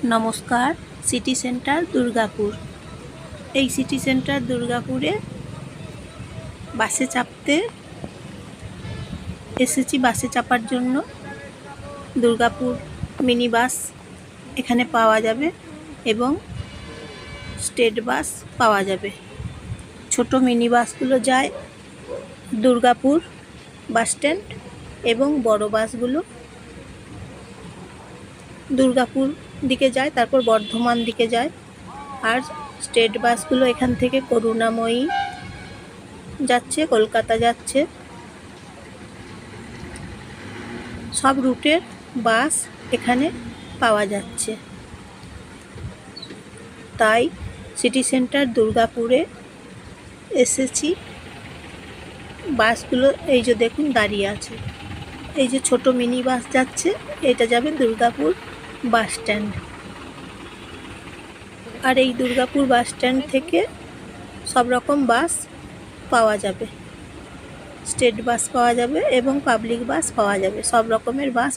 নমস্কার, city centre Durgapur. এই city centre দুর্গাপুরে বাসে চাপতে এসেছি। বাসে চাপার জন্য দুর্গাপুর মিনি বাস এখানে পাওয়া যাবে এবং স্টেট বাস পাওয়া যাবে। ছোট মিনি বাসগুলো যায় দুর্গাপুর বাস স্ট্যান্ড এবং বড় বাসগুলো দুর্গাপুর দিকে যায়, তারপর বর্ধমান দিকে যায়। আর স্টেট বাসগুলো এখান থেকে করুণাময়ী যাচ্ছে, কলকাতা যাচ্ছে। সব রুটের বাস এখানে পাওয়া যাচ্ছে। তাই সিটি সেন্টার দুর্গাপুরে এসেছি। বাসগুলো এই যে দেখুন দাঁড়িয়ে আছে। এই যে ছোট মিনি বাস যাচ্ছে, এটা যাবে দুর্গাপুর বাস স্ট্যান্ড। আর এই দুর্গাপুর বাস স্ট্যান্ড থেকে সব রকম বাস পাওয়া যাবে। স্টেট বাস পাওয়া যাবে এবং পাবলিক বাস পাওয়া যাবে। সব রকমের বাস